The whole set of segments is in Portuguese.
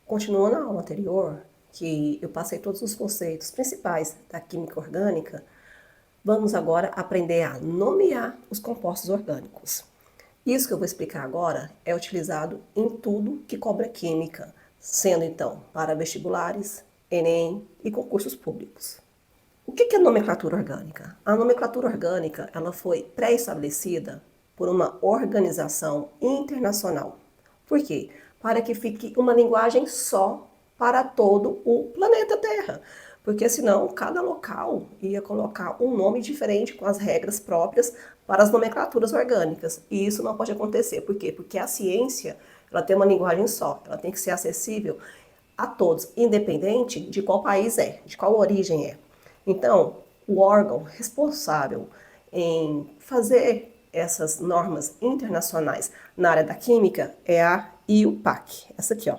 Continuando a aula anterior, que eu passei todos os conceitos principais da química orgânica, vamos agora aprender a nomear os compostos orgânicos. Isso que eu vou explicar agora é utilizado em tudo que cobra química, sendo então para vestibulares, Enem e concursos públicos. O que é nomenclatura orgânica? A nomenclatura orgânica ela foi pré-estabelecida por uma organização internacional. Por quê? Para que fique uma linguagem só para todo o planeta Terra. Porque senão cada local ia colocar um nome diferente com as regras próprias para as nomenclaturas orgânicas. E isso não pode acontecer. Por quê? Porque a ciência ela tem uma linguagem só. Ela tem que ser acessível a todos, independente de qual país é, de qual origem é. Então, o órgão responsável em fazer essas normas internacionais na área da química é a IUPAC, essa aqui, ó,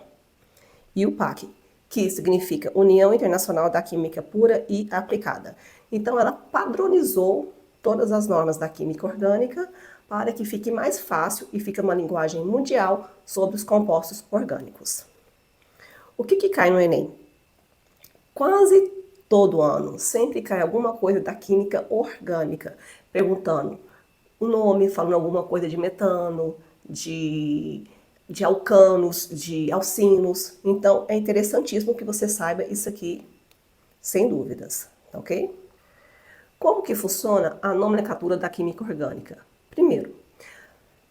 IUPAC, que significa União Internacional da Química Pura e Aplicada. Então, ela padronizou todas as normas da química orgânica para que fique mais fácil e fique uma linguagem mundial sobre os compostos orgânicos. O que cai no Enem? Quase todo ano, sempre cai alguma coisa da química orgânica, perguntando o nome, falando alguma coisa de metano, de alcanos, de alcinos. Então, é interessantíssimo que você saiba isso aqui, sem dúvidas, ok? Como que funciona a nomenclatura da química orgânica? Primeiro,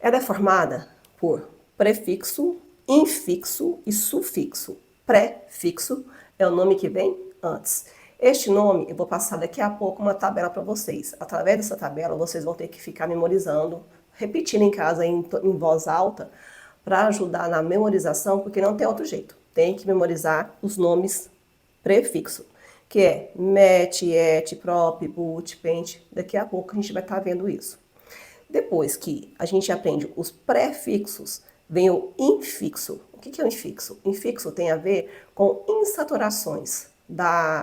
ela é formada por prefixo, infixo e sufixo. Prefixo é o nome que vem antes. Este nome, eu vou passar daqui a pouco uma tabela para vocês. Através dessa tabela, vocês vão ter que ficar memorizando, repetindo em casa em voz alta, para ajudar na memorização, porque não tem outro jeito. Tem que memorizar os nomes prefixos, que é met, et, prop, but, pent. Daqui a pouco a gente vai estar vendo isso. Depois que a gente aprende os prefixos, vem o infixo. O que é o infixo? O infixo tem a ver com insaturações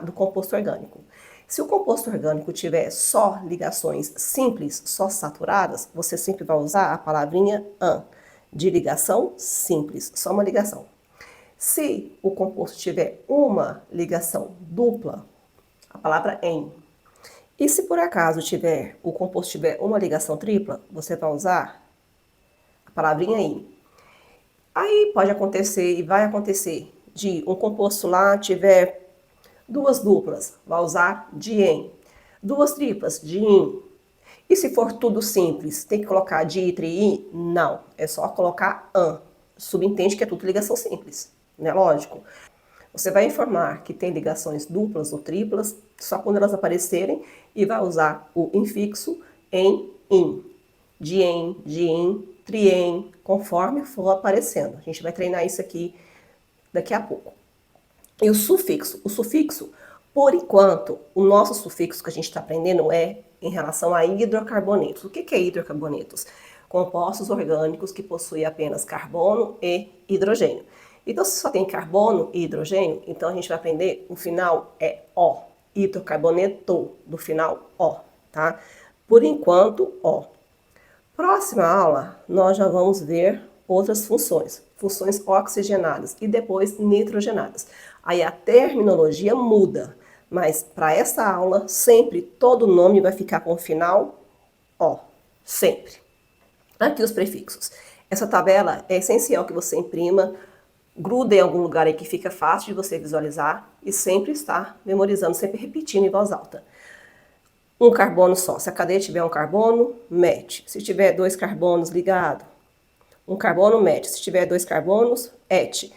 do composto orgânico. Se o composto orgânico tiver só ligações simples, só saturadas, você sempre vai usar a palavrinha an, de ligação simples, só uma ligação. Se o composto tiver uma ligação dupla, a palavra em. E se por acaso o composto tiver uma ligação tripla, você vai usar a palavrinha in. Aí pode acontecer e vai acontecer de um composto lá tiver duas duplas, vai usar de em. Duas triplas, de in. E se for tudo simples, tem que colocar de, tri, in? Não, é só colocar an. Subentende que é tudo ligação simples, né? Lógico. Você vai informar que tem ligações duplas ou triplas, só quando elas aparecerem, e vai usar o infixo em, in. De em, de in, triem, conforme for aparecendo. A gente vai treinar isso aqui daqui a pouco. E o sufixo, por enquanto, o nosso sufixo que a gente está aprendendo é em relação a hidrocarbonetos. O que é hidrocarbonetos? Compostos orgânicos que possuem apenas carbono e hidrogênio. Então, se só tem carbono e hidrogênio, então a gente vai aprender, o final é O. Hidrocarboneto, do final O, tá? Por enquanto, O. Próxima aula, nós já vamos ver outras funções oxigenadas e depois nitrogenadas. Aí a terminologia muda, mas para essa aula, sempre todo nome vai ficar com o final O, sempre. Aqui os prefixos. Essa tabela é essencial que você imprima, gruda em algum lugar aí que fica fácil de você visualizar e sempre estar memorizando, sempre repetindo em voz alta. Um carbono só. Se a cadeia tiver um carbono, met. Se tiver dois carbonos ligados, um carbono, met. Se tiver dois carbonos, et.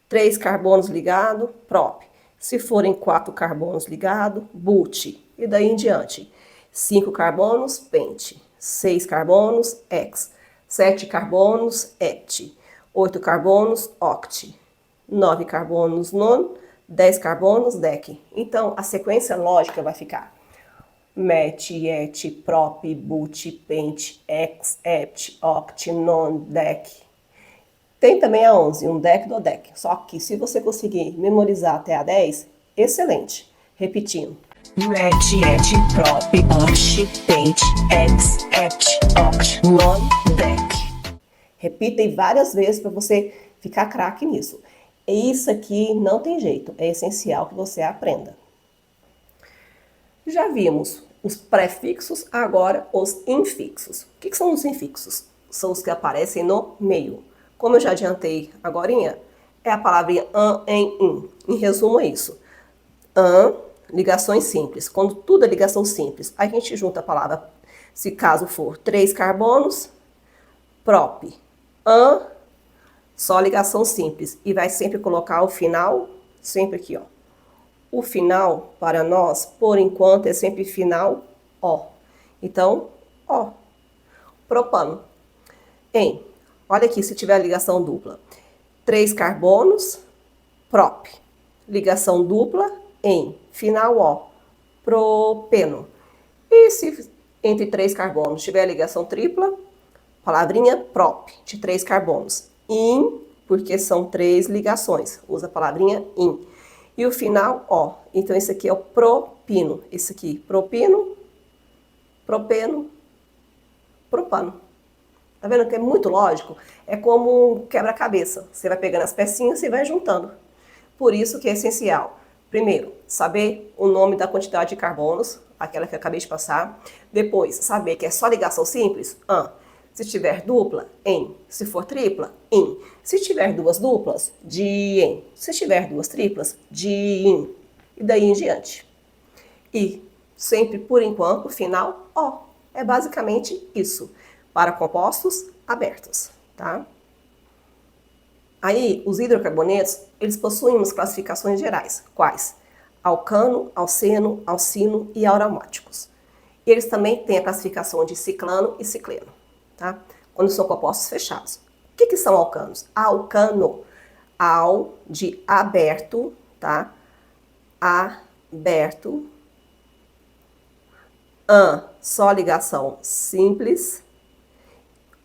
Três carbonos ligados, prop. Se forem 4 carbonos ligados, but. E daí em diante. 5 carbonos, pent. 6 carbonos, hex. 7 carbonos, et. 8 carbonos, oct. 9 carbonos, non. 10 carbonos, dec. Então, a sequência lógica vai ficar met, et, prop, but, pent, hex, et, oct, non, dec. Tem também a 11, um dec do dec. Só que se você conseguir memorizar até a 10, excelente. Repetindo. Met, et, prop, oct, pent, hex, et, oct, non, dec. Repita várias vezes para você ficar craque nisso. Isso aqui não tem jeito, é essencial que você aprenda. Já vimos os prefixos, agora os infixos. O que são os infixos? São os que aparecem no meio. Como eu já adiantei agorinha, é a palavrinha an, em, in. Em resumo é isso. An, ligações simples. Quando tudo é ligação simples, a gente junta a palavra, se caso for 3 carbonos, prop. An, só ligação simples. E vai sempre colocar o final, sempre aqui, ó. O final, para nós, por enquanto, é sempre final O. Então, O. Propano. Em. Olha aqui, se tiver ligação dupla. 3 carbonos, prop. Ligação dupla, em. Final O. Propeno. E se entre 3 carbonos tiver ligação tripla, palavrinha prop, de 3 carbonos. In, porque são 3 ligações. Usa a palavrinha in. E o final, ó. Então, esse aqui é o propino. Esse aqui, propino, propeno, propano. Tá vendo que é muito lógico? É como um quebra-cabeça. Você vai pegando as pecinhas e vai juntando. Por isso que é essencial. Primeiro, saber o nome da quantidade de carbonos, aquela que eu acabei de passar. Depois, saber que é só ligação simples, an. Se tiver dupla, em. Se for tripla, in. Se tiver duas duplas, de em. Se tiver duas triplas, de in. E daí em diante. E sempre, por enquanto, final, O. É basicamente isso. Para compostos abertos, tá? Aí, os hidrocarbonetos, eles possuem umas classificações gerais. Quais? Alcano, alceno, alcino e aromáticos. E eles também têm a classificação de ciclano e cicleno. Tá? Quando são compostos fechados. O que são alcanos? Alcano, al de aberto, tá? Aberto. An, só ligação simples.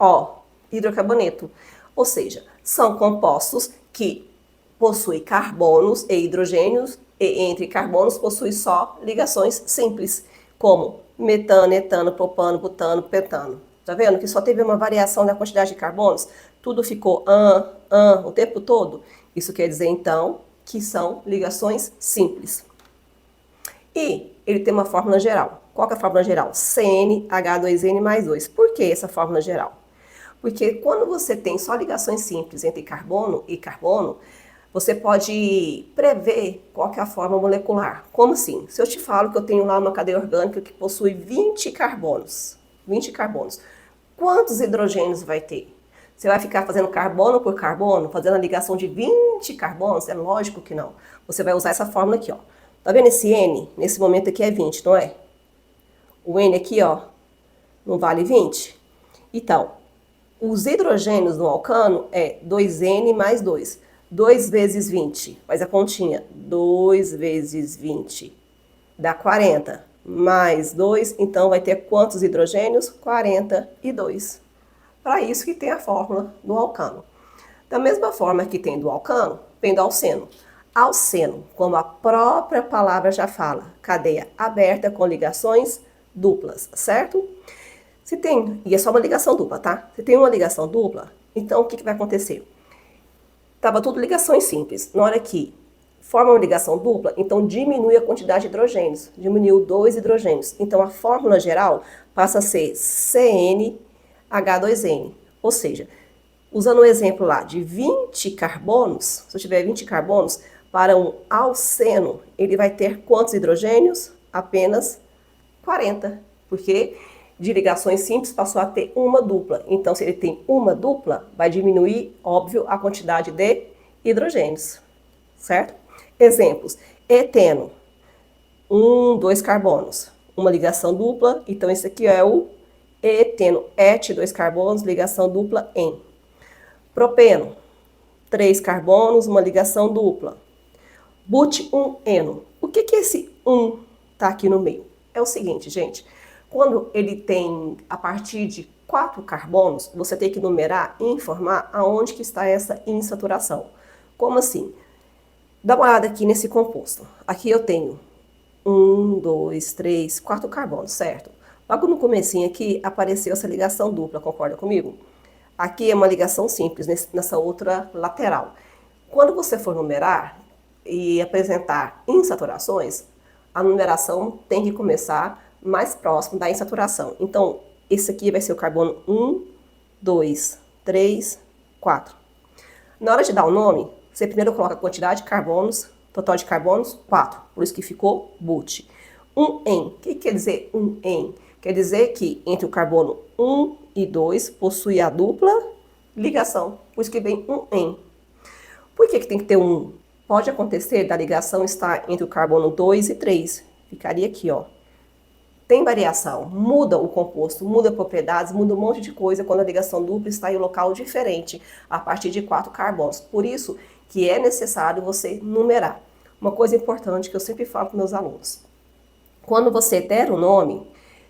O, hidrocarboneto. Ou seja, são compostos que possuem carbonos e hidrogênios e entre carbonos possuem só ligações simples, como metano, etano, propano, butano, petano. Tá vendo que só teve uma variação na quantidade de carbonos? Tudo ficou o tempo todo? Isso quer dizer, então, que são ligações simples. E ele tem uma fórmula geral. Qual que é a fórmula geral? CnH2n mais 2. Por que essa fórmula geral? Porque quando você tem só ligações simples entre carbono e carbono, você pode prever qual que é a forma molecular. Como assim? Se eu te falo que eu tenho lá uma cadeia orgânica que possui 20 carbonos, quantos hidrogênios vai ter? Você vai ficar fazendo carbono por carbono, fazendo a ligação de 20 carbonos? É lógico que não. Você vai usar essa fórmula aqui, ó. Tá vendo esse N? Nesse momento aqui é 20, não é? O N aqui, ó, não vale 20? Então, os hidrogênios no alcano é 2N mais 2. 2 vezes 20, faz a continha. 2 vezes 20 dá 40. Mais 2, então vai ter quantos hidrogênios? 42. Para isso que tem a fórmula do alcano. Da mesma forma que tem do alcano, tem do alceno. Alceno, como a própria palavra já fala, cadeia aberta com ligações duplas, certo? Se tem, e é só uma ligação dupla, tá? Se tem uma ligação dupla, então o que vai acontecer? Tava tudo ligações simples. Na hora que forma uma ligação dupla, então diminui a quantidade de hidrogênios. Diminuiu 2 hidrogênios. Então a fórmula geral passa a ser CnH2n. Ou seja, usando o exemplo lá de 20 carbonos, se eu tiver 20 carbonos, para um alceno, ele vai ter quantos hidrogênios? Apenas 40. Porque de ligações simples passou a ter uma dupla. Então, se ele tem uma dupla, vai diminuir, óbvio, a quantidade de hidrogênios, certo? Exemplos, eteno, 2 carbonos, uma ligação dupla, então esse aqui é o eteno, et, 2 carbonos, ligação dupla, em. Propeno, 3 carbonos, uma ligação dupla. But1eno. O que esse 1 tá aqui no meio? É o seguinte, gente, quando ele tem a partir de 4 carbonos, você tem que numerar e informar aonde que está essa insaturação. Como assim? Dá uma olhada aqui nesse composto. Aqui eu tenho 1, 2, 3, 4 carbonos, certo? Logo no comecinho aqui apareceu essa ligação dupla, concorda comigo? Aqui é uma ligação simples, nessa outra lateral. Quando você for numerar e apresentar insaturações, a numeração tem que começar mais próximo da insaturação. Então, esse aqui vai ser o carbono 1, 2, 3, 4. Na hora de dar o nome, você primeiro coloca a quantidade de carbonos, total de carbonos, 4. Por isso que ficou but. O que quer dizer em? Quer dizer que entre o carbono 1 e 2 possui a dupla ligação. Por isso que vem em. Por que tem que ter um? Pode acontecer da ligação estar entre o carbono 2 e 3. Ficaria aqui, ó. Tem variação, muda o composto, muda propriedades, muda um monte de coisa quando a ligação dupla está em um local diferente, a partir de 4 carbonos. Por isso que é necessário você numerar. Uma coisa importante que eu sempre falo para meus alunos. Quando você der o nome,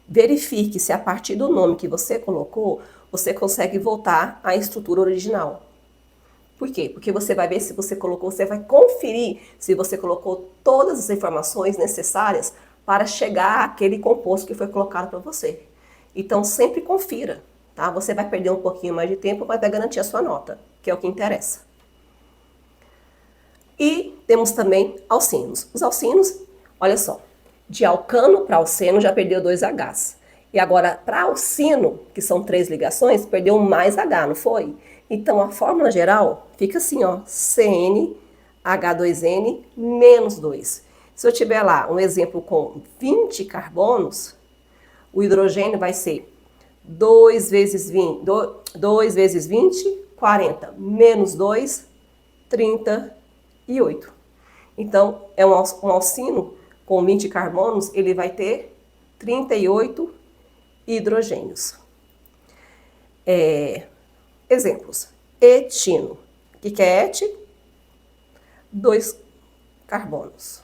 verifique se a partir do nome que você colocou, você consegue voltar à estrutura original. Por quê? Porque você vai ver se você colocou, você vai conferir se você colocou todas as informações necessárias para chegar àquele composto que foi colocado para você. Então, sempre confira, tá? Você vai perder um pouquinho mais de tempo, mas vai garantir a sua nota, que é o que interessa. E temos também alcinos. Os alcinos, olha só, de alcano para alceno já perdeu 2 Hs. E agora, para alcino, que são 3 ligações, perdeu mais H, não foi? Então, a fórmula geral fica assim, ó, CnH2n menos 2. Se eu tiver lá um exemplo com 20 carbonos, o hidrogênio vai ser 2 vezes 20, 40, menos 2, 38. Então, é um alcino com 20 carbonos, ele vai ter 38 hidrogênios. Exemplos. Etino. O que é et? 2 carbonos.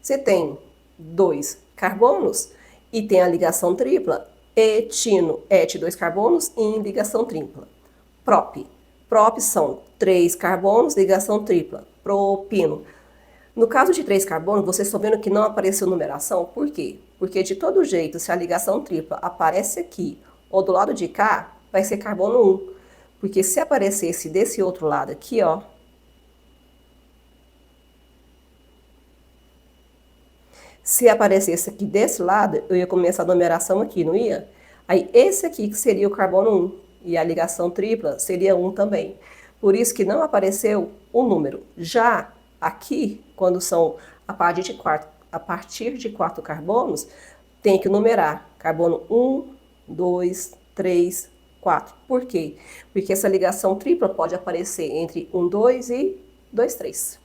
Se tem 2 carbonos e tem a ligação tripla, etino, et 2 carbonos em ligação tripla. Prop. Prop são 3 carbonos, ligação tripla. Propino. No caso de 3 carbonos, vocês estão vendo que não apareceu numeração. Por quê? Porque de todo jeito, se a ligação tripla aparece aqui ou do lado de cá, vai ser carbono 1. Porque se aparecesse desse outro lado aqui, ó, se aparecesse aqui desse lado, eu ia começar a numeração aqui, não ia? Aí esse aqui que seria o carbono 1 e a ligação tripla seria 1 também. Por isso que não apareceu o número. Já aqui, quando são a partir de 4 carbonos, tem que numerar carbono 1, 2, 3, 4. Por quê? Porque essa ligação tripla pode aparecer entre 1, 2 e 2, 3.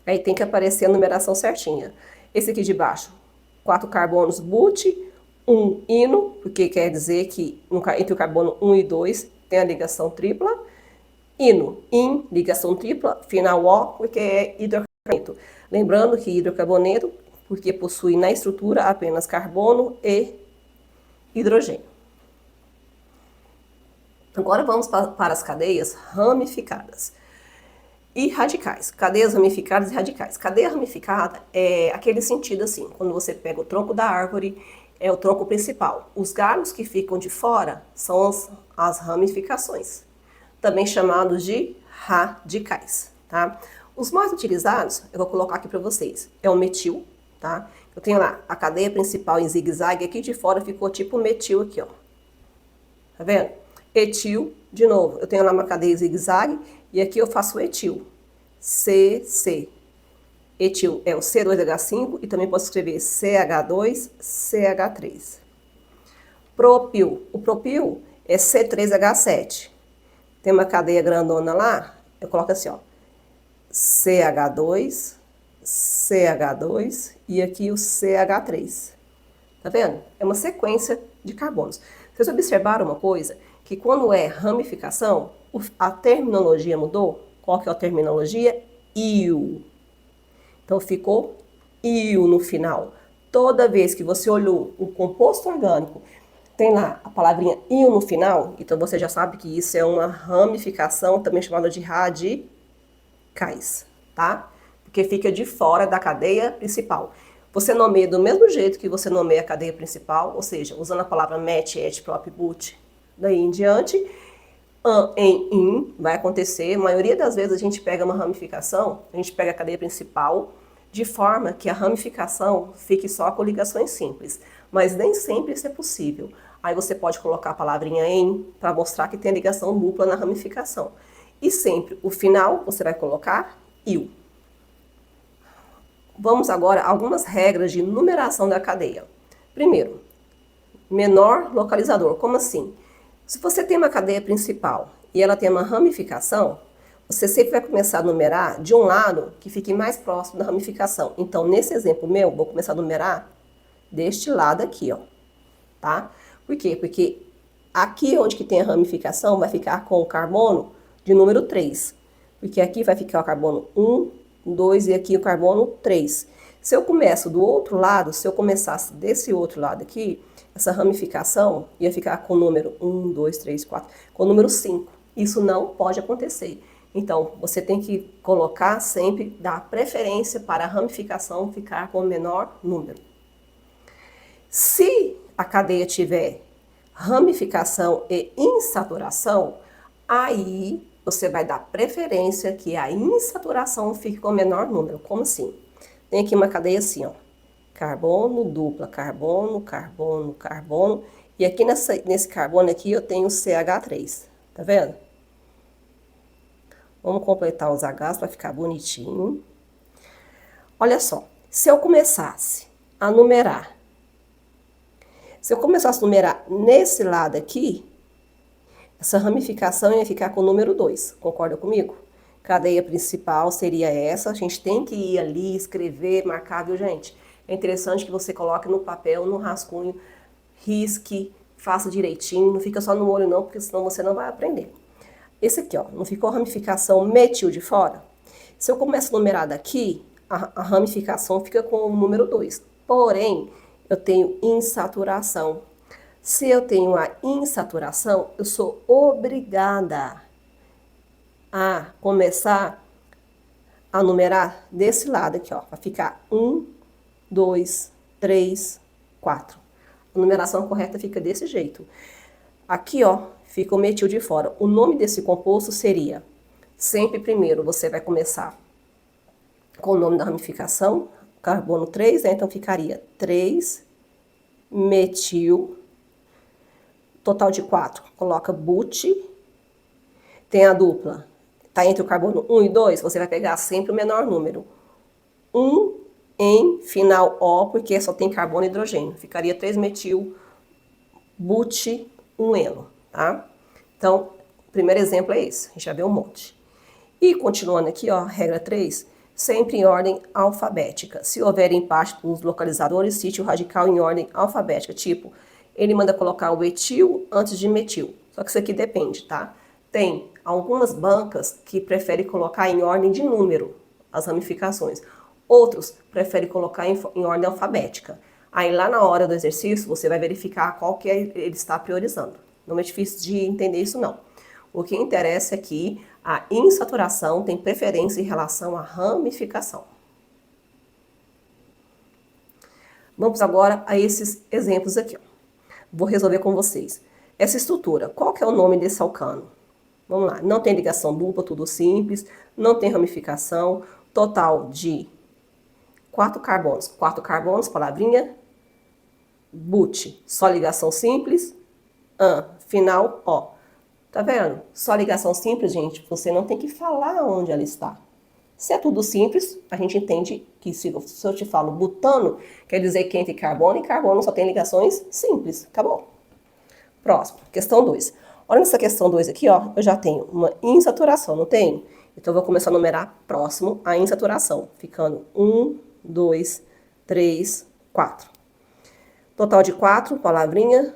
Aí tem que aparecer a numeração certinha. Esse aqui de baixo, 4 carbonos but, 1 ino, porque quer dizer que entre o carbono 1 e 2 tem a ligação tripla. Ino, in, ligação tripla, final O, porque é hidrocarboneto. Lembrando que hidrocarboneto, porque possui na estrutura apenas carbono e hidrogênio. Agora vamos para as cadeias ramificadas e radicais. Cadeias ramificadas e radicais. Cadeia ramificada é aquele sentido assim, quando você pega o tronco da árvore, é o tronco principal. Os galhos que ficam de fora são as ramificações, também chamados de radicais, tá? Os mais utilizados, eu vou colocar aqui para vocês, é o metil, tá? Eu tenho lá a cadeia principal em zigue-zague, aqui de fora ficou tipo metil aqui, ó. Tá vendo? Etil, de novo, eu tenho lá uma cadeia em zigue-zague e aqui eu faço etil. CC. Etil é o C2H5 e também posso escrever CH2, CH3. Propil. O propil é C3H7. Tem uma cadeia grandona lá, eu coloco assim, ó. CH2, CH2 e aqui o CH3. Tá vendo? É uma sequência de carbonos. Vocês observaram uma coisa? Que quando é ramificação, a terminologia mudou. Qual que é a terminologia? IU. Então ficou IU no final. Toda vez que você olhou o composto orgânico, tem lá a palavrinha IU no final, então você já sabe que isso é uma ramificação, também chamada de radicais, tá? Porque fica de fora da cadeia principal. Você nomeia do mesmo jeito que você nomeia a cadeia principal, ou seja, usando a palavra met, et, prop, but, daí em diante. An em in vai acontecer. A maioria das vezes a gente pega uma ramificação, a gente pega a cadeia principal, de forma que a ramificação fique só com ligações simples. Mas nem sempre isso é possível. Aí você pode colocar a palavrinha em para mostrar que tem ligação dupla na ramificação. E sempre o final você vai colocar il. Vamos agora a algumas regras de numeração da cadeia. Primeiro, menor localizador. Como assim? Se você tem uma cadeia principal e ela tem uma ramificação, você sempre vai começar a numerar de um lado que fique mais próximo da ramificação. Então, nesse exemplo meu, vou começar a numerar deste lado aqui, ó, tá? Por quê? Porque aqui onde que tem a ramificação vai ficar com o carbono de número 3. Porque aqui vai ficar o carbono 1, 2 e aqui o carbono 3. Se eu começo do outro lado, se eu começasse desse outro lado aqui, essa ramificação ia ficar com o número 1, 2, 3, 4, com o número 5. Isso não pode acontecer. Então, você tem que colocar sempre, dar preferência para a ramificação ficar com o menor número. Se a cadeia tiver ramificação e insaturação, aí você vai dar preferência que a insaturação fique com o menor número. Como assim? Tem aqui uma cadeia assim, ó. Carbono, dupla, carbono, carbono, carbono. E aqui nesse carbono aqui eu tenho CH3. Tá vendo? Vamos completar os Hs para ficar bonitinho. Olha só. Se eu começasse a numerar. Se eu começasse a numerar nesse lado aqui, essa ramificação ia ficar com o número 2. Concorda comigo? Cadeia principal seria essa. A gente tem que ir ali, escrever, marcar, viu, gente? É interessante que você coloque no papel, no rascunho, risque, faça direitinho. Não fica só no olho não, porque senão você não vai aprender. Esse aqui, ó, não ficou a ramificação metil de fora? Se eu começo a numerar daqui, a ramificação fica com o número 2. Porém, eu tenho insaturação. Se eu tenho a insaturação, eu sou obrigada a começar a numerar desse lado aqui, ó, para ficar 1, 2, 3, 4. A numeração correta fica desse jeito. Aqui, ó, fica o metil de fora. O nome desse composto seria, sempre primeiro você vai começar com o nome da ramificação, carbono 3, né? Então ficaria 3 metil, total de 4, coloca but, tem a dupla, tá entre o carbono 1 e 2, você vai pegar sempre o menor número. 1 em final O, porque só tem carbono e hidrogênio. Ficaria 3 metil, but, 1 eno, tá? Então, o primeiro exemplo é esse, a gente já vê um monte. E continuando aqui, ó, regra 3, sempre em ordem alfabética. Se houver empate nos localizadores, cite o radical em ordem alfabética. Tipo, ele manda colocar o etil antes de metil. Só que isso aqui depende, tá? Tem algumas bancas que preferem colocar em ordem de número as ramificações. Outros preferem colocar em ordem alfabética. Aí lá na hora do exercício, você vai verificar qual que ele está priorizando. Não é difícil de entender isso, não. O que interessa é que a insaturação tem preferência em relação à ramificação. Vamos agora a esses exemplos aqui, ó. Vou resolver com vocês. Essa estrutura, qual que é o nome desse alcano? Vamos lá, não tem ligação dupla, tudo simples, não tem ramificação, total de 4 carbonos. 4 carbonos, palavrinha, but, só ligação simples, final, ó. Tá vendo? Só ligação simples, gente, você não tem que falar onde ela está. Se é tudo simples, a gente entende que se eu te falo butano, quer dizer que entre carbono e carbono só tem ligações simples. Acabou. Próximo, questão 2. Olha nessa questão 2 aqui, ó, eu já tenho uma insaturação, não tenho? Então, eu vou começar a numerar próximo à insaturação, ficando 1, 2, 3, 4. Total de 4, palavrinha,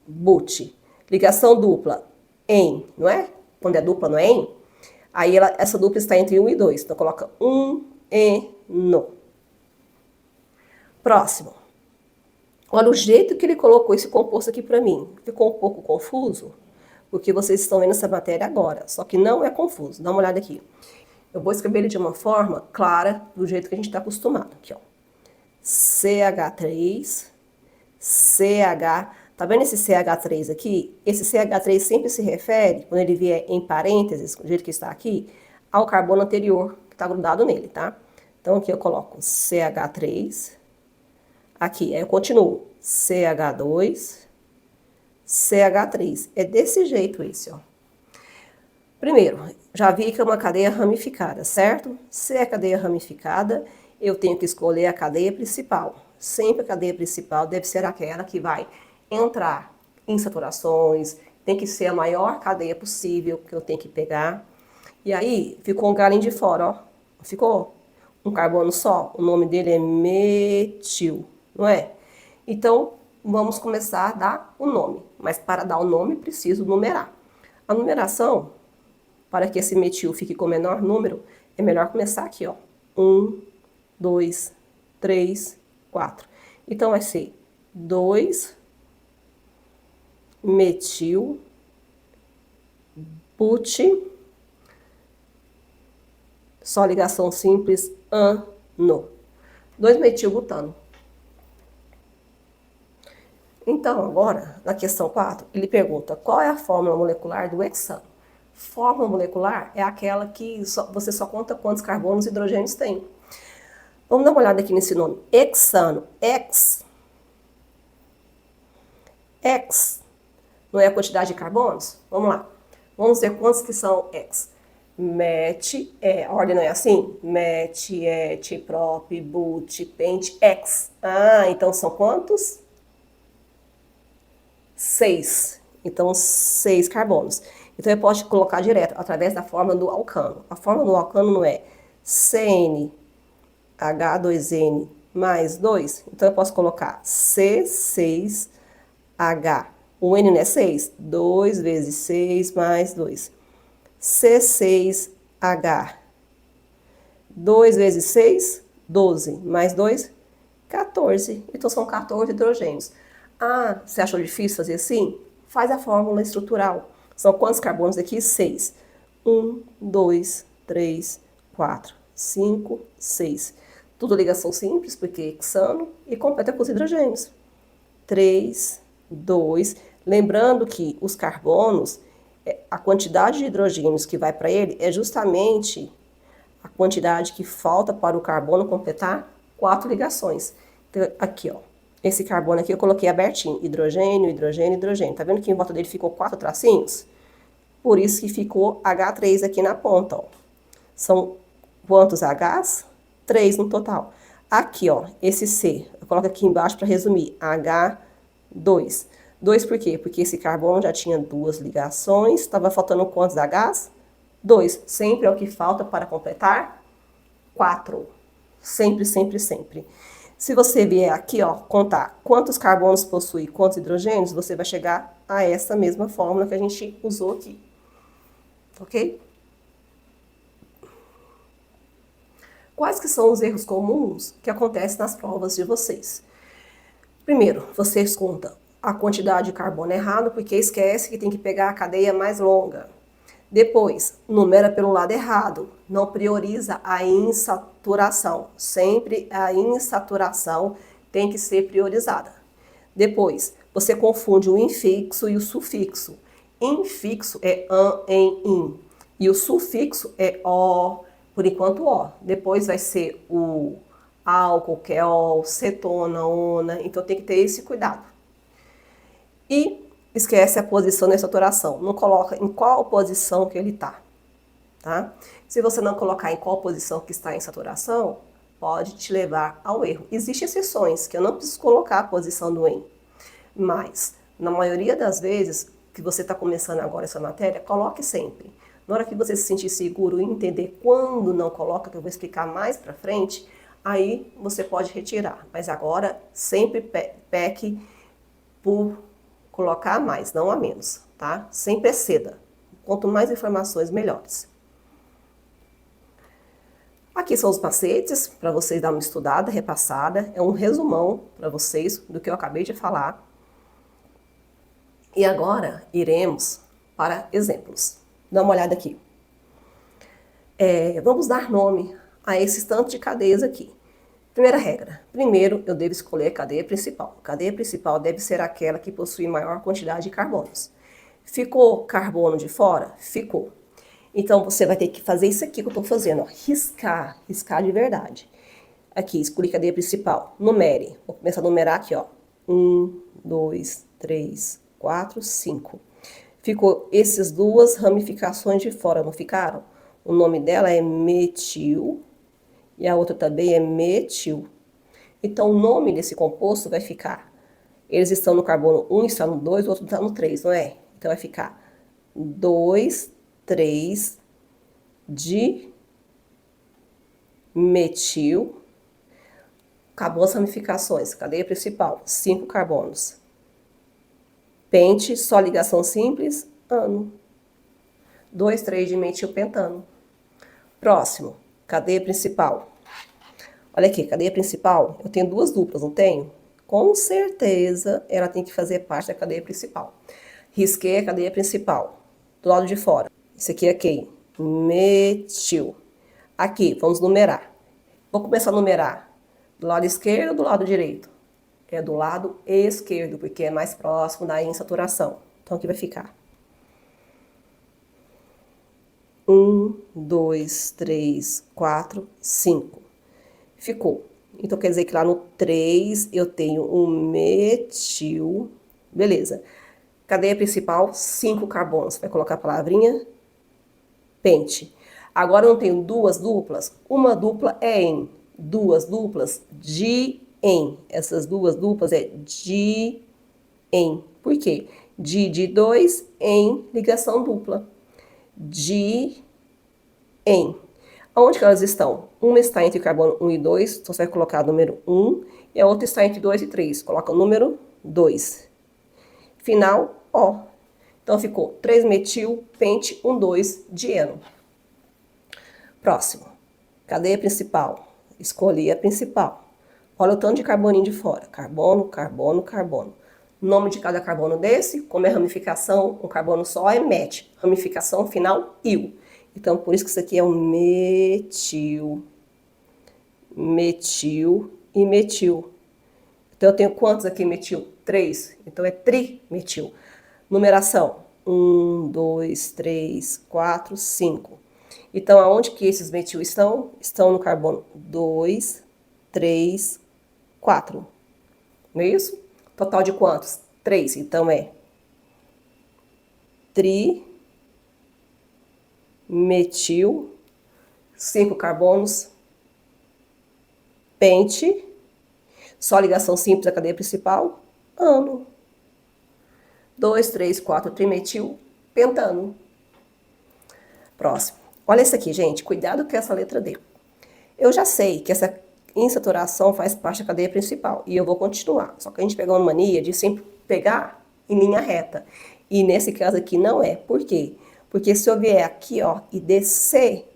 but. Ligação dupla, em, não é? Quando é dupla, não é em? Aí essa dupla está entre 1 e 2. Então, coloca 1 eno. Próximo. Olha o jeito que ele colocou esse composto aqui para mim. Ficou um pouco confuso, porque vocês estão vendo essa matéria agora. Só que não é confuso. Dá uma olhada aqui. Eu vou escrever ele de uma forma clara, do jeito que a gente está acostumado. Aqui, ó. CH3, CH. Tá vendo esse CH3 aqui? Esse CH3 sempre se refere, quando ele vier em parênteses, do jeito que está aqui, ao carbono anterior que está grudado nele, tá? Então aqui eu coloco CH3, aqui, aí eu continuo CH2, CH3. É desse jeito esse, ó. Primeiro, já vi que é uma cadeia ramificada, certo? Se é cadeia ramificada, eu tenho que escolher a cadeia principal. Sempre a cadeia principal deve ser aquela que vai entrar em saturações, tem que ser a maior cadeia possível que eu tenho que pegar. E aí, ficou um galinho de fora, ó. Ficou um carbono só, o nome dele é metil, não é? Então, vamos começar a dar o nome. Mas para dar o nome, preciso numerar. A numeração, para que esse metil fique com o menor número, é melhor começar aqui, ó. 1, 2, 3, 4. Então, vai ser 2 metil but, só ligação simples, ano. 2 metilbutano. Então, agora, na questão 4, ele pergunta qual é a fórmula molecular do hexano. Fórmula molecular é aquela que você só conta quantos carbonos e hidrogênios tem. Vamos dar uma olhada aqui nesse nome. Hexano. Hex. Não é a quantidade de carbonos? Vamos lá. Vamos ver quantos que são hex. Met, a ordem não é assim? Met, et, prop, but, pent, hex. Ah, então são quantos? 6. Então, 6 carbonos. Então, eu posso colocar direto através da fórmula do alcano. A fórmula do alcano não é CnH2n mais 2. Então, eu posso colocar C6H. O N não é 6? 2 vezes 6 mais 2. C6H. 2 vezes 6, 12. Mais 2, 14. Então, são 14 hidrogênios. Ah, você achou difícil fazer assim? Faz a fórmula estrutural. São quantos carbonos aqui? 6. 1, 2, 3, 4, 5, 6. Tudo ligação simples, porque é hexano, e completa com os hidrogênios. 3, 2. Lembrando que os carbonos, a quantidade de hidrogênios que vai para ele é justamente a quantidade que falta para o carbono completar 4 ligações. Então, aqui, ó. Esse carbono aqui eu coloquei abertinho. Hidrogênio, hidrogênio, hidrogênio. Tá vendo que em volta dele ficou 4 tracinhos? Por isso que ficou H3 aqui na ponta, ó. São quantos Hs? 3 no total. Aqui, ó, esse C. Eu coloco aqui embaixo para resumir. H2. 2 por quê? Porque esse carbono já tinha 2 ligações. Estava faltando quantos Hs? 2. Sempre é o que falta para completar 4. Sempre, sempre, sempre. Se você vier aqui, ó, contar quantos carbonos possui, quantos hidrogênios, você vai chegar a essa mesma fórmula que a gente usou aqui. Ok? Quais que são os erros comuns que acontecem nas provas de vocês? Primeiro, vocês contam a quantidade de carbono errado, porque esquece que tem que pegar a cadeia mais longa. Depois, numera pelo lado errado, não prioriza a insaturação. Sempre a insaturação tem que ser priorizada. Depois, você confunde o infixo e o sufixo. Infixo é an, em, in. E o sufixo é o, por enquanto o. Depois vai ser o álcool, que é ol, cetona, ona. Então tem que ter esse cuidado. E esquece a posição da saturação. Não coloca em qual posição que ele está, tá? Se você não colocar em qual posição que está em saturação, pode te levar ao erro. Existem exceções que eu não preciso colocar a posição do em, mas na maioria das vezes que você está começando agora essa matéria, coloque sempre. Na hora que você se sentir seguro e entender quando não coloca, que eu vou explicar mais para frente, aí você pode retirar. Mas agora sempre peque por colocar a mais, não a menos, tá? Sempre exceda. Quanto mais informações, melhores. Aqui são os macetes, para vocês darem uma estudada, repassada. É um resumão para vocês do que eu acabei de falar. E agora, iremos para exemplos. Dá uma olhada aqui. Vamos dar nome a esses tantos de cadeias aqui. Primeira regra. Primeiro, eu devo escolher a cadeia principal. A cadeia principal deve ser aquela que possui maior quantidade de carbonos. Ficou carbono de fora? Ficou. Então, você vai ter que fazer isso aqui que eu estou fazendo, ó. Riscar de verdade. Aqui, escolhi a cadeia principal. Numere. Vou começar a numerar aqui, ó. 1, 2, 3, 4, 5. Ficou essas duas ramificações de fora, não ficaram? O nome dela é metil e a outra também é metil. Então, o nome desse composto vai ficar... Eles estão no carbono 1, está no 2, o outro está no 3, não é? Então, vai ficar 2, 3 de metil. Acabou as ramificações. Cadeia principal, 5 carbonos. Pente, só ligação simples, ano. 2, 3 de metilpentano. Próximo, cadeia principal. Olha aqui, cadeia principal, eu tenho duas duplas, não tenho? Com certeza, ela tem que fazer parte da cadeia principal. Risquei a cadeia principal, do lado de fora. Isso aqui é quem? Metil. Aqui, vamos numerar. Vou começar a numerar do lado esquerdo ou do lado direito? É do lado esquerdo, porque é mais próximo da insaturação. Então, aqui vai ficar 1, 2, 3, 4, 5. Ficou. Então, quer dizer que lá no 3 eu tenho um metil. Beleza. Cadeia principal, 5 carbonos. Vai colocar a palavrinha pente. Agora eu não tenho duas duplas. Uma dupla é em. Duas duplas, de em. Essas duas duplas é de em. Por quê? De 2 em ligação dupla. De em. Onde que elas estão? Uma está entre carbono 1 e 2, então você vai colocar o número 1, e a outra está entre 2 e 3, coloca o número 2. Final, O. Então ficou 3-metil, pente, 1,2 dieno. Próximo. Cadeia principal. Escolhi a principal. Olha o tanto de carboninho de fora. Carbono, carbono, carbono. Nome de cada carbono desse, como é ramificação, um carbono só é met. Ramificação final, il. Então, por isso que isso aqui é um metil. Metil e metil. Então, eu tenho quantos aqui metil? 3. Então, é trimetil. Numeração. 1, 2, 3, 4, 5. Então, aonde que esses metil estão? Estão no carbono 2, 3, 4. Não é isso? Total de quantos? 3. Então, é trimetil, 5 carbonos, pente, só ligação simples da cadeia principal, ano. 2, 3, 4, trimetil, pentano. Próximo. Olha isso aqui, gente. Cuidado com essa letra D. Eu já sei que essa insaturação faz parte da cadeia principal e eu vou continuar. Só que a gente pegou uma mania de sempre pegar em linha reta. E nesse caso aqui não é. Por quê? Porque se eu vier aqui, ó, e descer,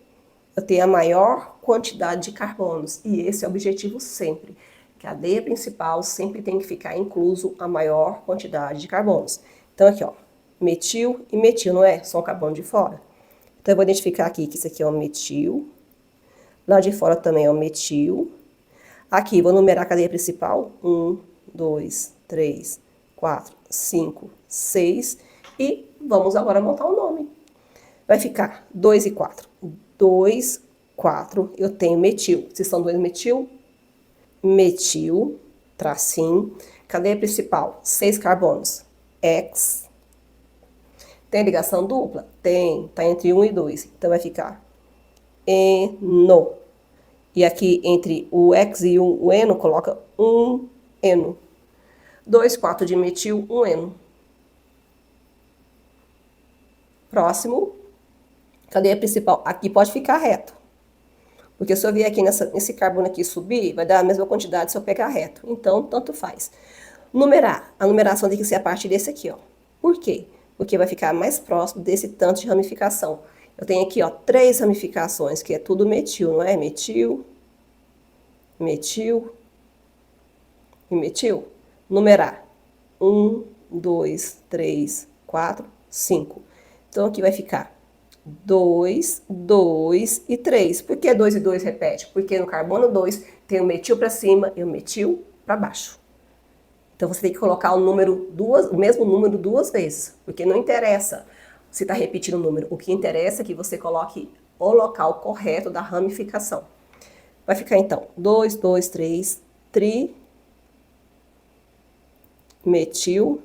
eu tenho a maior quantidade de carbonos. E esse é o objetivo sempre. Cadeia principal sempre tem que ficar incluso a maior quantidade de carbonos. Então aqui, ó, metil e metil, não é? Só um carbono de fora. Então eu vou identificar aqui que isso aqui é um metil. Lá de fora também é um metil. Aqui, vou numerar a cadeia principal. 1, 2, 3, 4, 5, 6. E vamos agora montar o nome. Vai ficar 2 e 4. 2, 4. Eu tenho metil. Se são 2 metil, metil, tracinho. Cadeia principal, 6 carbonos. X. Tem ligação dupla? Tem. Tá entre 1 e 2. Então vai ficar eno. E aqui entre o X e o eno, coloca um eno. 2, 4 de metil, um eno. Próximo. Cadeia principal. Aqui pode ficar reto. Porque se eu vier aqui nesse carbono aqui subir, vai dar a mesma quantidade se eu pegar reto. Então, tanto faz. Numerar. A numeração tem que ser a partir desse aqui, ó. Por quê? Porque vai ficar mais próximo desse tanto de ramificação. Eu tenho aqui, ó, 3 ramificações, que é tudo metil, não é? Metil, metil e metil. Numerar. 1, 2, 3, 4, 5. Então, aqui vai ficar 2, 2 e 3. Por que 2 e 2 repete? Porque no carbono 2 tem o metil para cima e o metil para baixo. Então você tem que colocar o mesmo número duas vezes, porque não interessa se está repetindo o número. O que interessa é que você coloque o local correto da ramificação. Vai ficar então 2, 2, 3, tri, metil,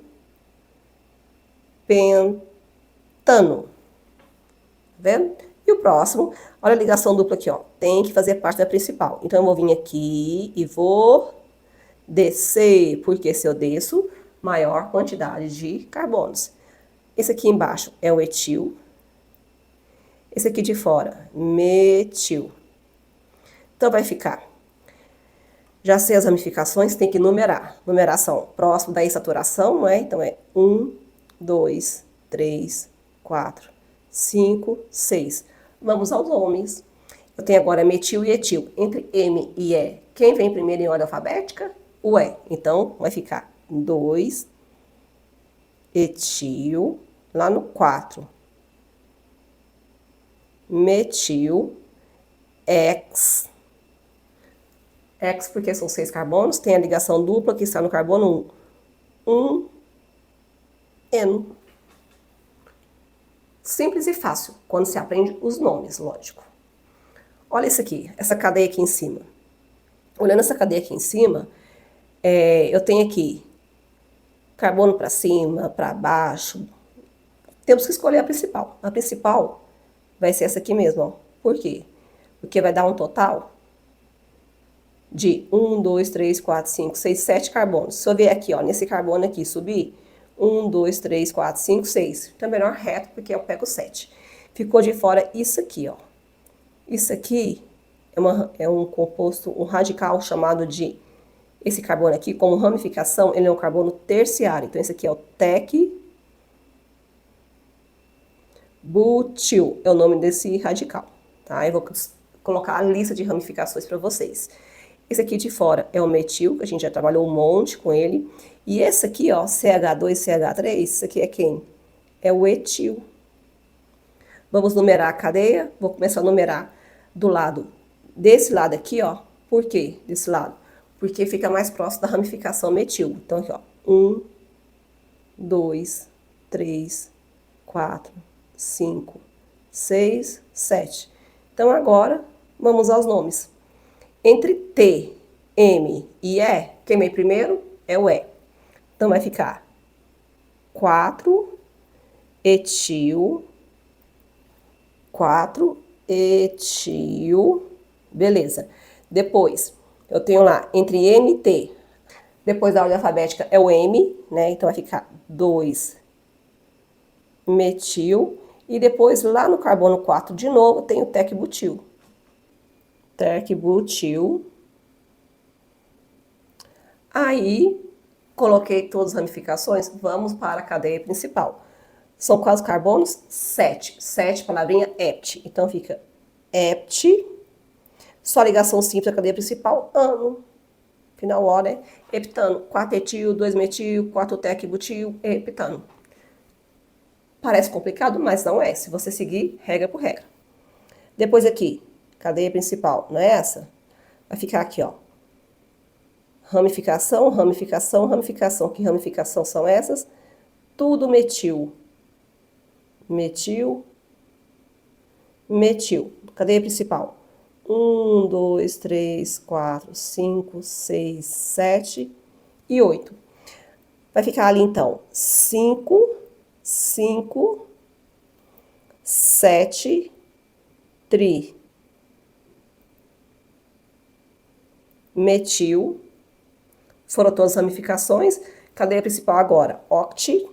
pentano. Tá vendo? E o próximo, olha a ligação dupla aqui, ó. Tem que fazer parte da principal. Então eu vou vir aqui e vou descer, porque se eu desço, maior quantidade de carbonos. Esse aqui embaixo é o etil. Esse aqui de fora, metil. Então vai ficar. Já sei as ramificações, tem que numerar. Numeração próximo da insaturação, não é? Então é 1, 2, 3, 4, 5, 6. Vamos aos homens. Eu tenho agora metil e etil. Entre M e E, quem vem primeiro em ordem alfabética? O E. Então vai ficar 2, etil, lá no 4. Metil, X. X porque são 6 carbonos, tem a ligação dupla que está no carbono 1. N. Simples e fácil, quando se aprende os nomes, lógico. Olha isso aqui, essa cadeia aqui em cima. Olhando essa cadeia aqui em cima, eu tenho aqui carbono para cima, para baixo. Temos que escolher a principal. A principal vai ser essa aqui mesmo, ó. Por quê? Porque vai dar um total de 1, 2, 3, 4, 5, 6, 7 carbonos. Se eu ver aqui, ó, nesse carbono aqui, subir 1, 2, 3, 4, 5, 6. Então é melhor reto, porque eu pego 7. Ficou de fora isso aqui, ó. Isso aqui é um composto, um radical chamado de... Esse carbono aqui, como ramificação, ele é um carbono terciário. Então esse aqui é o tec-butil, é o nome desse radical, tá? Eu vou colocar a lista de ramificações para vocês. Esse aqui de fora é o metil, que a gente já trabalhou um monte com ele. E esse aqui, ó, CH2, CH3, isso aqui é quem? É o etil. Vamos numerar a cadeia. Vou começar a numerar do lado, desse lado aqui, ó. Por quê desse lado? Porque fica mais próximo da ramificação metil. Então aqui, ó, 1, 2, 3, 4, 5, 6, 7. Então agora, vamos aos nomes. Entre T, M e E, quem vem primeiro é o E. Então vai ficar 4 etil, 4 etil, beleza. Depois, eu tenho lá, entre M e T, depois da ordem alfabética é o M, né? Então vai ficar 2 metil. E depois, lá no carbono 4, de novo, tem o tec-butil. Tec-butil. Aí, coloquei todas as ramificações, vamos para a cadeia principal. São quantos carbonos? 7. 7, palavrinha hept. Então fica hept, só ligação simples da cadeia principal, ano. Final O, né? Heptano. 4 etil, 2 metil, 4 tec-butil, heptano. Parece complicado, mas não é. Se você seguir regra por regra. Depois aqui, cadeia principal, não é essa? Vai ficar aqui, ó. Ramificação, ramificação, ramificação. Que ramificação são essas? Tudo metil. Metil. Metil. Cadeia principal. 1, 2, 3, 4, 5, 6, 7 e 8. Vai ficar ali, então, 5, 5, 7, tri, metil. Foram todas as ramificações. Cadeia principal agora, oct.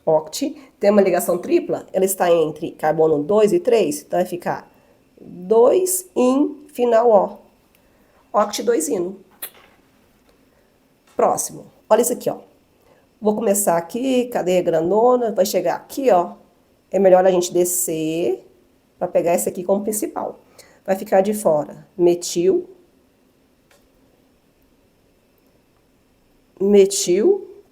Oct. Tem uma ligação tripla, ela está entre carbono 2 e 3, então vai ficar 2 in final O. Oct 2 ino. Próximo. Olha isso aqui, ó. Vou começar aqui, cadeia grandona, vai chegar aqui, ó. É melhor a gente descer para pegar esse aqui como principal. Vai ficar de fora metil, metil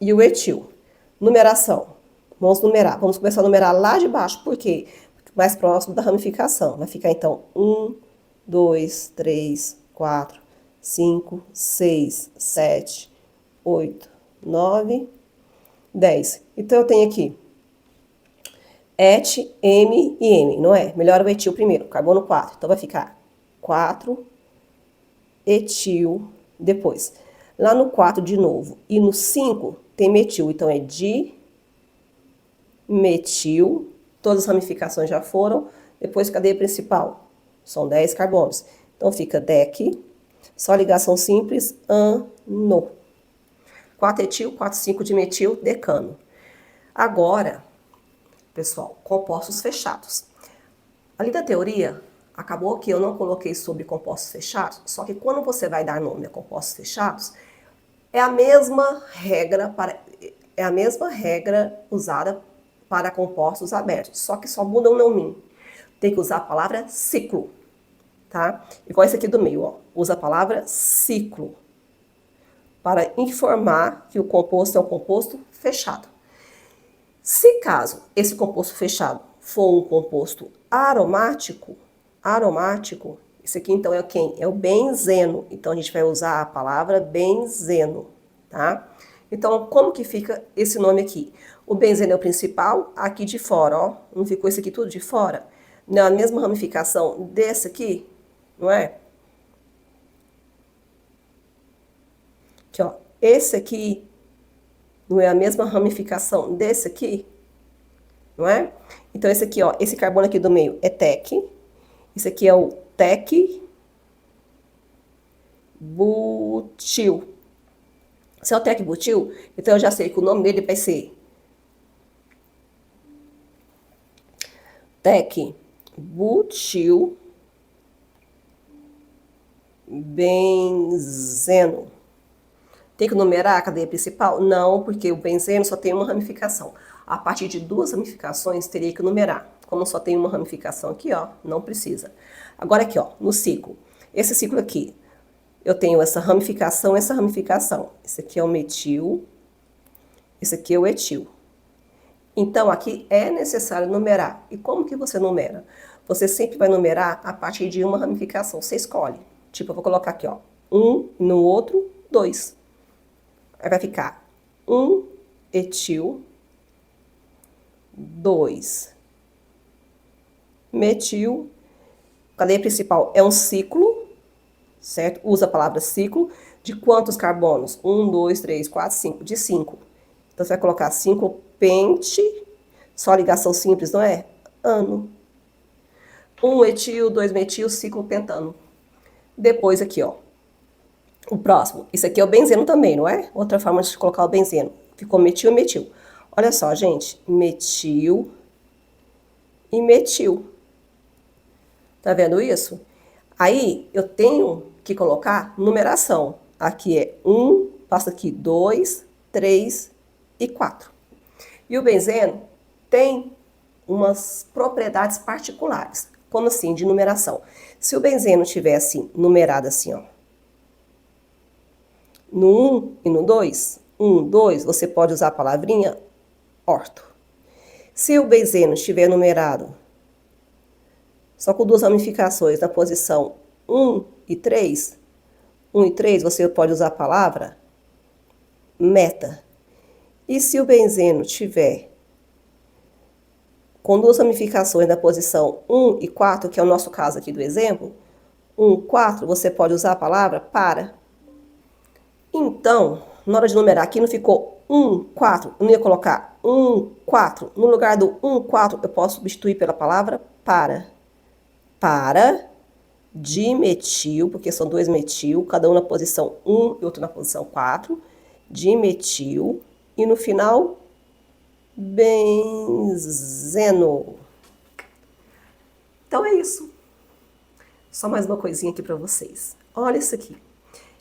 e o etil. Numeração Vamos numerar. Vamos começar a numerar lá de baixo. Por quê? Mais próximo da ramificação. Vai ficar, então, 1, 2, 3, 4, 5, 6, 7, 8, 9, 10. Então, eu tenho aqui et, M e M, não é? Melhor o etil primeiro, carbono 4. Então, vai ficar 4 etil depois. Lá no 4 de novo. E no 5 tem metil. Então, é dimetil. Todas as ramificações já foram. Depois, cadeia principal. São 10 carbonos. Então, fica dec. Só ligação simples, ano. 4 etil, 4, 5 dimetil, decano. Agora, pessoal, compostos fechados. Ali da teoria, acabou que eu não coloquei sobre compostos fechados, só que quando você vai dar nome a compostos fechados, é a mesma regra usada para compostos abertos, só que só muda o nominho. Tem que usar a palavra ciclo, tá? Igual esse aqui do meio, ó. Usa a palavra ciclo para informar que o composto é um composto fechado. Se caso esse composto fechado for um composto aromático, esse aqui então é quem? É o benzeno. Então a gente vai usar a palavra benzeno, tá? Então como que fica esse nome aqui? O benzeno é o principal, aqui de fora, ó. Não ficou esse aqui tudo de fora? Não é a mesma ramificação desse aqui, não é? Aqui, ó. Esse aqui não é a mesma ramificação desse aqui? Não é? Então, esse aqui, ó, esse carbono aqui do meio é tec. Esse aqui é o tec butil. Se é o tec butil, então eu já sei que o nome dele vai ser tec butil benzeno. Tem que numerar a cadeia principal? Não, porque o benzeno só tem uma ramificação. A partir de 2 ramificações, teria que numerar. Como só tem uma ramificação aqui, ó, não precisa. Agora aqui, ó, no ciclo. Esse ciclo aqui, eu tenho essa ramificação, essa ramificação. Esse aqui é o metil, esse aqui é o etil. Então, aqui é necessário numerar. E como que você numera? Você sempre vai numerar a partir de uma ramificação. Você escolhe. Tipo, eu vou colocar aqui, ó, 1, no outro, 2. Aí vai ficar 1 etil, 2 metil. Cadeia principal é um ciclo, certo? Usa a palavra ciclo. De quantos carbonos? 1, 2, 3, 4, 5. De 5. Então, você vai colocar 5 pente, só ligação simples, não é? Ano. 1 etil, 2 metil, ciclo pentano. Depois aqui, ó. O próximo. Isso aqui é o benzeno também, não é? Outra forma de colocar o benzeno. Ficou metil e metil. Olha só, gente. Metil e metil. Tá vendo isso? Aí, eu tenho que colocar numeração. Aqui é 1, passa aqui 2, 3 e 4. E o benzeno tem umas propriedades particulares. Como assim? De numeração. Se o benzeno tiver assim, numerado assim, ó. No 1 e no 2, 1, 2, você pode usar a palavrinha orto. Se o benzeno estiver numerado só com 2 ramificações na posição 1 e 3, 1 e 3, você pode usar a palavra meta. E se o benzeno tiver com 2 ramificações na posição 1 e 4, que é o nosso caso aqui do exemplo, 1, 4, você pode usar a palavra para. Então, na hora de numerar aqui, não ficou 1, 4, eu não ia colocar 1, 4. No lugar do 1, 4, eu posso substituir pela palavra para. Para dimetil, porque são 2 metil, cada um na posição 1 e outro na posição 4. Dimetil. E no final, benzeno. Então é isso. Só mais uma coisinha aqui para vocês. Olha isso aqui.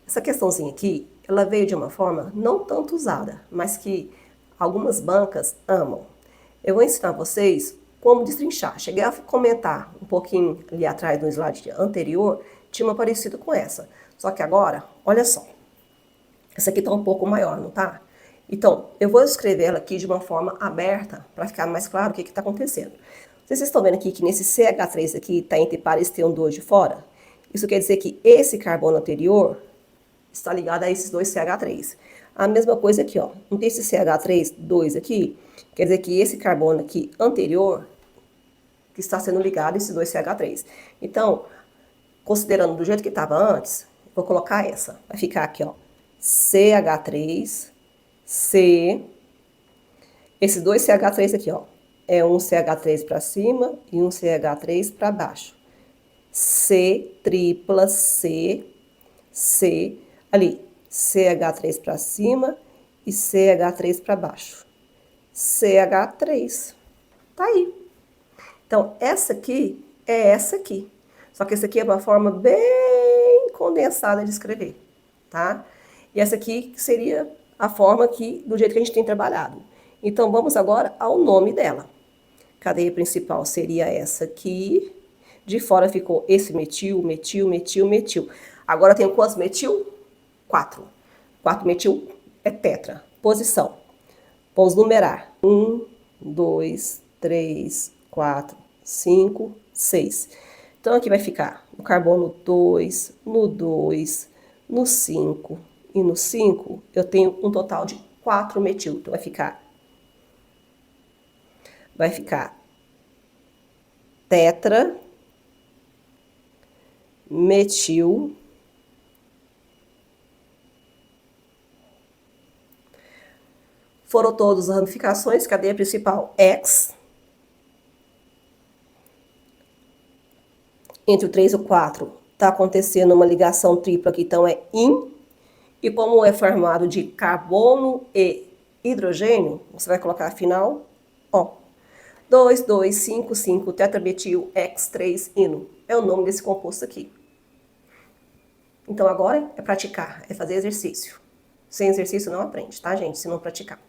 Essa questãozinha aqui, ela veio de uma forma não tanto usada, mas que algumas bancas amam. Eu vou ensinar vocês como destrinchar. Cheguei a comentar um pouquinho ali atrás no slide anterior, tinha uma parecida com essa. Só que agora, olha só. Essa aqui tá um pouco maior, não tá? Então, eu vou escrever ela aqui de uma forma aberta, para ficar mais claro o que está acontecendo. Vocês estão vendo aqui que nesse CH3 aqui está entre pares T1,2 de fora? Isso quer dizer que esse carbono anterior está ligado a esses dois CH3. A mesma coisa aqui, ó. Não tem esse CH3, 2 aqui? Quer dizer que esse carbono aqui anterior que está sendo ligado a esses dois CH3. Então, considerando do jeito que estava antes, vou colocar essa. Vai ficar aqui, ó. CH3, C. Esses dois CH3 aqui, ó. É um CH3 para cima e um CH3 para baixo. C tripla C, C, ali, CH3 para cima e CH3 para baixo. CH3. Tá aí. Então, essa aqui é essa aqui. Só que essa aqui é uma forma bem condensada de escrever, tá? E essa aqui seria a forma aqui, do jeito que a gente tem trabalhado. Então, vamos agora ao nome dela. Cadeia principal seria essa aqui. De fora ficou esse metil, metil, metil, metil. Agora tem quantos metil? 4. 4 metil é tetra. Posição. Vamos numerar. 1, 2, 3, 4, 5, 6. Então, aqui vai ficar o carbono 2, no 2, no 5 e no 5, eu tenho um total de 4 metil. Então, vai ficar tetra, metil, foram todas as ramificações, cadeia principal X, entre o 3 e o 4 está acontecendo uma ligação tripla aqui, então é IN, e como é formado de carbono e hidrogênio, você vai colocar afinal O. 2, 2, 5, 5, tetrametil, X3, ino. É o nome desse composto aqui. Então agora é praticar, é fazer exercício. Sem exercício não aprende, tá, gente? Se não praticar.